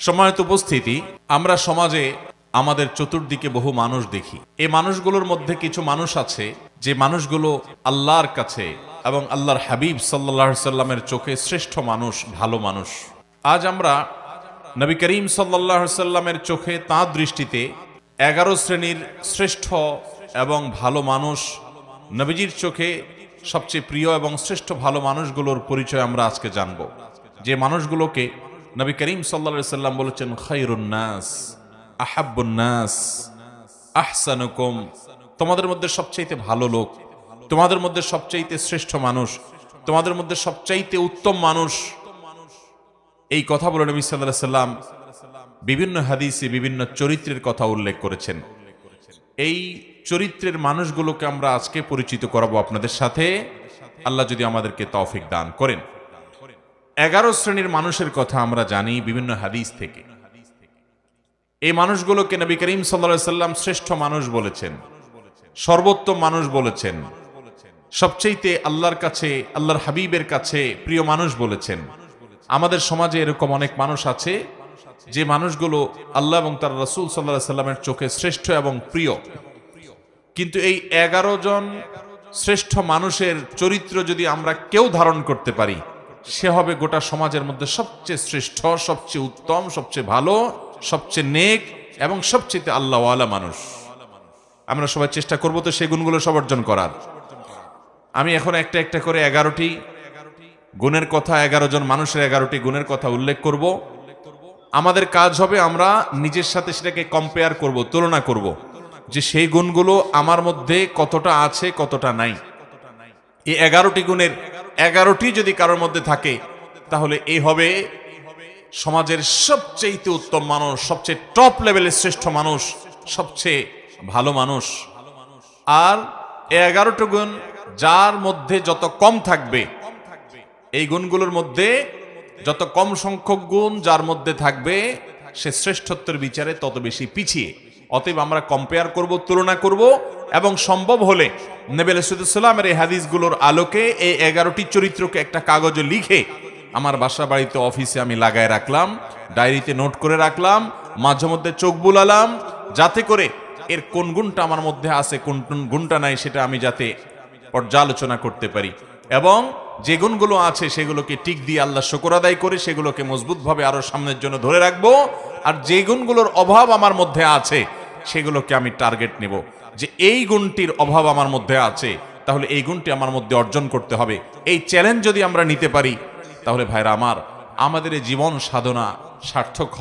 সম্মানিত উপস্থিতি, আমরা সমাজে আমাদের চতুর্দিকে বহু মানুষ দেখি। এই মানুষগুলোর মধ্যে কিছু মানুষ আছে যে মানুষগুলো আল্লাহর কাছে এবং আল্লাহর হাবিব সাল্লাল্লাহু আলাইহি সাল্লামের চোখে শ্রেষ্ঠ মানুষ, ভালো মানুষ। আজ আমরা নবী করিম সাল্লাল্লাহু আলাইহি সাল্লামের চোখে তাঁর দৃষ্টিতে 11 শ্রেণীর শ্রেষ্ঠ এবং ভালো মানুষ, নবীজির চোখে সবচেয়ে প্রিয় এবং শ্রেষ্ঠ ভালো মানুষগুলোর পরিচয় আমরা আজকে জানব। যে মানুষগুলোকে নবী করিম সাল্লাল্লাহু আলাইহি সাল্লাম বলেছেন খায়রুন নাস, আহাব্বুন নাস, আহসানুকুম, তোমাদের মধ্যে সবচাইতে ভালো লোক, তোমাদের মধ্যে সবচাইতে শ্রেষ্ঠ মানুষ, তোমাদের মধ্যে সবচাইতে উত্তম মানুষ। এই কথা বলে নবী সাল্লাল্লাহু আলাইহি সাল্লাম বিভিন্ন হাদিসে বিভিন্ন চরিত্রের কথা উল্লেখ করেছেন। এই চরিত্রের মানুষগুলোকে আমরা আজকে পরিচিত করাবো আপনাদের সাথে, আল্লাহ যদি আমাদেরকে তৌফিক দান করেন। 11 শ্রেণীর মানুষের কথা আমরা জানি বিভিন্ন হাদিস থেকে। এই মানুষগুলোকে নবী করিম সাল্লাল্লাহু আলাইহি সাল্লাম শ্রেষ্ঠ মানুষ বলেছেন, সর্বোত্তম মানুষ বলেছেন, সবচেয়ে আল্লাহর কাছে, আল্লাহর হাবিবের কাছে প্রিয় মানুষ বলেছেন। আমাদের সমাজে এরকম অনেক মানুষ আছে যে মানুষগুলো আল্লাহ এবং তার রাসূল সাল্লাল্লাহু আলাইহি সাল্লামের চোখে শ্রেষ্ঠ এবং প্রিয়, কিন্তু এই 11 জন শ্রেষ্ঠ মানুষের চরিত্র যদি আমরা কেউ ধারণ করতে পারি, সে হবে গোটা সমাজের মধ্যে সবচেয়ে শ্রেষ্ঠ, সবচেয়ে উত্তম, সবচেয়ে ভালো, সবচেয়ে নেক এবং সবচেয়ে আল্লাহওয়ালা মানুষ। আমরা সবাই চেষ্টা করব তো সেই গুণগুলো সব অর্জন করার। আমি এখন একটা একটা করে 11টি গুণের কথা, 11 জন মানুষের 11টি গুণের কথা উল্লেখ করব। আমাদের কাজ হবে আমরা নিজের সাথে সেটাকে কম্পেয়ার করব, তুলনা করব যে সেই গুণগুলো আমার মধ্যে কতটা আছে, কতটা নাই। এই 11টি গুণের 11টি যদি কারোর মধ্যে থাকে, তাহলে এই হবে সমাজের সবচেয়ে উত্তম মানুষ, সবচেয়ে টপ লেভেলের শ্রেষ্ঠ মানুষ, সবচেয়ে ভালো মানুষ। আর এই 11টি গুণ যার মধ্যে যত কম থাকবে, এই গুণগুলোর মধ্যে যত কম সংখ্যক গুণ যার মধ্যে থাকবে, সে শ্রেষ্ঠত্বের বিচারে তত বেশি পিছিয়ে। অতএব আমরা কম্পেয়ার করব, তুলনা করব এবং সম্ভব হলে নবী আলাইহিস সালামের এই হাদিসগুলোর আলোকে এই 11টি চরিত্রকে একটা কাগজে লিখে আমার বাসা বাড়িতে, অফিসে আমি লাগায় রাখলাম, ডায়েরিতে নোট করে রাখলাম, মাঝে মধ্যে চোখ বুলালাম, যাতে করে এর কোন গুণটা আমার মধ্যে আছে, কোন গুণটা নাই, সেটা আমি যাতে পর্যালোচনা করতে পারি এবং যে গুণগুলো আছে সেগুলোকে টিক দিয়ে আল্লাহ শুকর আদায় করে সেগুলোকে মজবুতভাবে আরো সামনের জন্য ধরে রাখবো। আর যে গুণগুলোর অভাব আমার মধ্যে আছে সেগুলোকে আমি টার্গেট নেব যে এই গুণটির অভাব আমার মধ্যে আছে, তাহলে এই গুণটি আমার মধ্যে অর্জন করতে হবে। এই চ্যালেঞ্জ যদি আমরা নিতে পারি, তাহলে ভাইরা আমার, আমাদের এই জীবন সাধনা সার্থক।